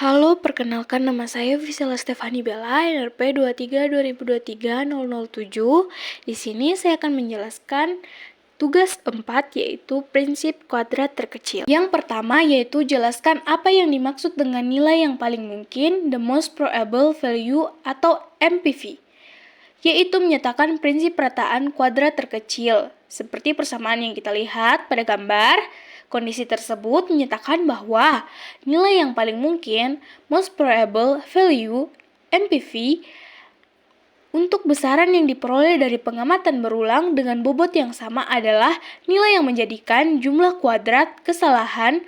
Halo, perkenalkan nama saya Visela Stefani Bella, NRP 23/2023-007. Di sini saya akan menjelaskan tugas 4, yaitu prinsip kuadrat terkecil. Yang pertama yaitu jelaskan apa yang dimaksud dengan nilai yang paling mungkin, the most probable value atau MPV, yaitu menyatakan prinsip perataan kuadrat terkecil. Seperti persamaan yang kita lihat pada gambar, kondisi tersebut menyatakan bahwa nilai yang paling mungkin, most probable value, MPV, untuk besaran yang diperoleh dari pengamatan berulang dengan bobot yang sama adalah nilai yang menjadikan jumlah kuadrat kesalahan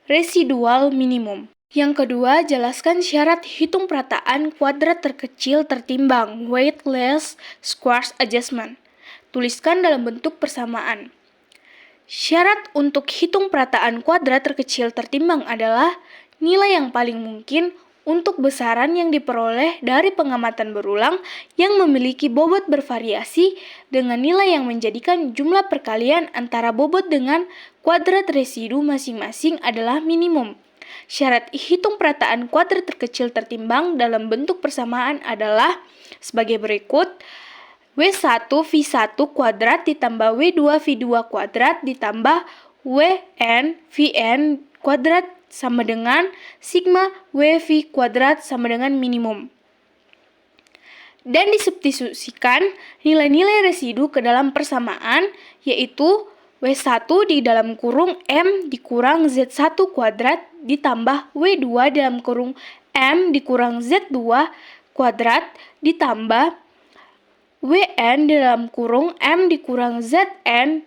residual minimum. Yang kedua, jelaskan syarat hitung perataan kuadrat terkecil tertimbang, weight least squares adjustment. Tuliskan dalam bentuk persamaan. Syarat untuk hitung perataan kuadrat terkecil tertimbang adalah nilai yang paling mungkin untuk besaran yang diperoleh dari pengamatan berulang yang memiliki bobot bervariasi dengan nilai yang menjadikan jumlah perkalian antara bobot dengan kuadrat residu masing-masing adalah minimum. Syarat hitung perataan kuadrat terkecil tertimbang dalam bentuk persamaan adalah sebagai berikut. W1 V1 kuadrat ditambah W2 V2 kuadrat ditambah Wn Vn kuadrat sama dengan sigma WV kuadrat sama dengan minimum. Dan disubstitusikan nilai-nilai residu ke dalam persamaan, yaitu W1 di dalam kurung M dikurang Z1 kuadrat ditambah W2 dalam kurung M dikurang Z2 kuadrat ditambah Wn dalam kurung M dikurang Zn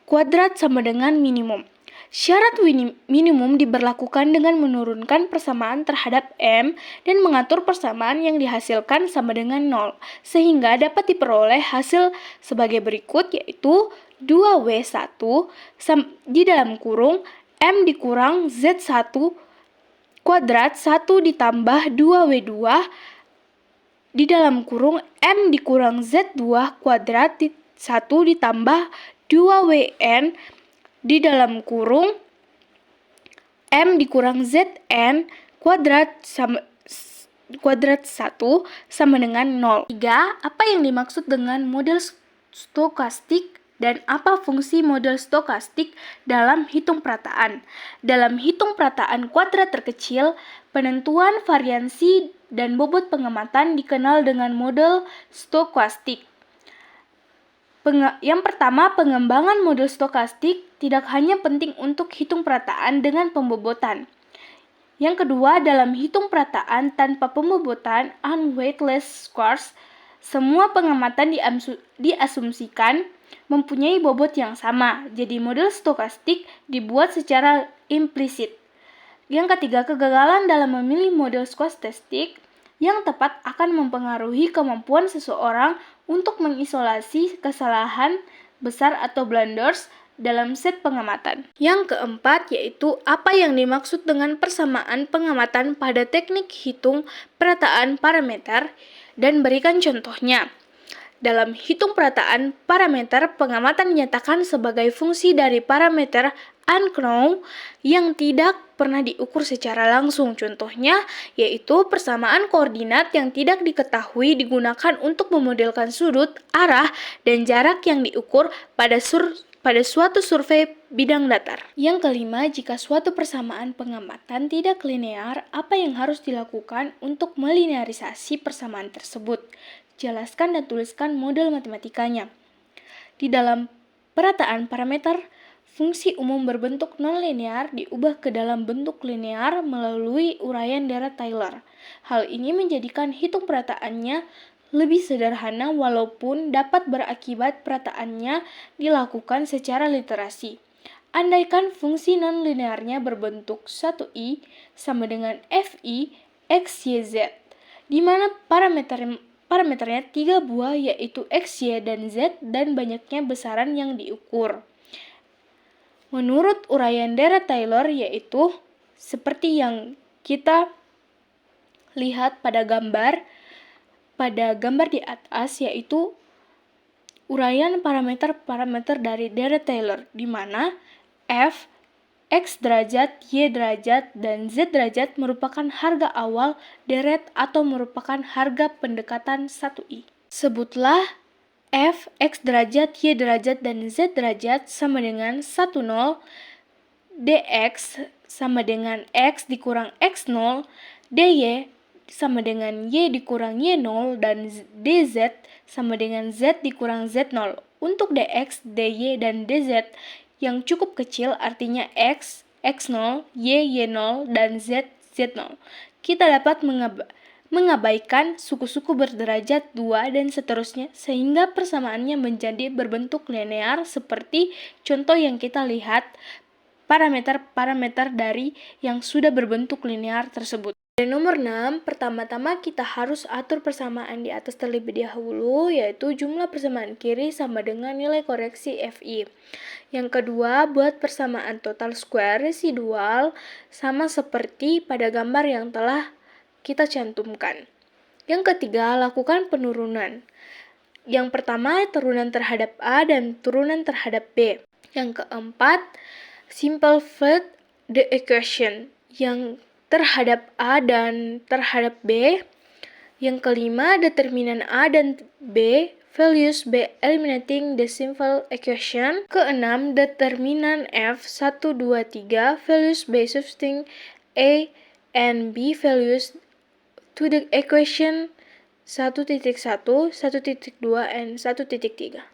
kuadrat sama dengan minimum. Syarat minimum diberlakukan dengan menurunkan persamaan terhadap M dan mengatur persamaan yang dihasilkan sama dengan 0, sehingga dapat diperoleh hasil sebagai berikut, yaitu 2W1 di dalam kurung M dikurang Z1 kuadrat 1 ditambah 2W2 di dalam kurung M dikurang Z2 kuadrat 1 ditambah 2Wn di dalam kurung M dikurang Zn kuadrat 1 sama dengan 0. 3. Apa yang dimaksud dengan model stokastik dan apa fungsi model stokastik dalam hitung perataan? Dalam hitung perataan kuadrat terkecil, penentuan variansi dan bobot pengamatan dikenal dengan model stokastik. Yang pertama, pengembangan model stokastik tidak hanya penting untuk hitung perataan dengan pembobotan. Yang kedua, dalam hitung perataan tanpa pembobotan (unweightless squares), semua pengamatan diasumsikan mempunyai bobot yang sama. Jadi model stokastik dibuat secara implisit. Yang ketiga, kegagalan dalam memilih model stokastik yang tepat akan mempengaruhi kemampuan seseorang untuk mengisolasi kesalahan besar atau blunders dalam set pengamatan. Yang keempat yaitu apa yang dimaksud dengan persamaan pengamatan pada teknik hitung perataan parameter dan berikan contohnya. Dalam hitung perataan parameter, pengamatan dinyatakan sebagai fungsi dari parameter unknown yang tidak pernah diukur secara langsung. Contohnya yaitu persamaan koordinat yang tidak diketahui digunakan untuk memodelkan sudut, arah, dan jarak yang diukur pada suatu survei bidang datar. Yang kelima, jika suatu persamaan pengamatan tidak linear, apa yang harus dilakukan untuk melinearisasi persamaan tersebut? Jelaskan dan tuliskan model matematikanya. Di dalam perataan parameter, fungsi umum berbentuk non-linear diubah ke dalam bentuk linear melalui uraian Dirac-Taylor. Hal ini menjadikan hitung perataannya lebih sederhana walaupun dapat berakibat perataannya dilakukan secara literasi. Andaikan fungsi non-linearnya berbentuk 1i sama dengan fi x, y, z, di mana parameternya 3 buah yaitu x, y, dan z dan banyaknya besaran yang diukur. Menurut uraian Dirac-Taylor yaitu seperti yang kita lihat pada gambar di atas, yaitu uraian parameter-parameter dari Dirac-Taylor di mana f, X derajat, Y derajat, dan Z derajat merupakan harga awal deret atau merupakan harga pendekatan 1i. Sebutlah F, X derajat, Y derajat, dan Z derajat sama dengan 10, dx sama dengan X dikurang X0, dy sama dengan Y dikurang Y0, dan dz sama dengan Z dikurang Z0. Untuk dx, dy, dan dz yang cukup kecil artinya X, X0, Y, Y0, dan Z, Z0. Kita dapat mengabaikan suku-suku berderajat 2 dan seterusnya sehingga persamaannya menjadi berbentuk linear seperti contoh yang kita lihat parameter-parameter dari yang sudah berbentuk linear tersebut. Dan nomor 6, pertama-tama kita harus atur persamaan di atas terlebih dahulu, yaitu jumlah persamaan kiri sama dengan nilai koreksi Fi. Yang kedua, buat persamaan total square residual sama seperti pada gambar yang telah kita cantumkan. Yang ketiga, lakukan penurunan. Yang pertama, turunan terhadap A dan turunan terhadap B. Yang keempat, simplify the equation. Yang terhadap A dan terhadap B. Yang kelima, determinan A dan B, values B eliminating the simple equation. Keenam, determinan F 1, 2, 3, values B substituting A and B values to the equation 1.1, 1.2, and 1.3.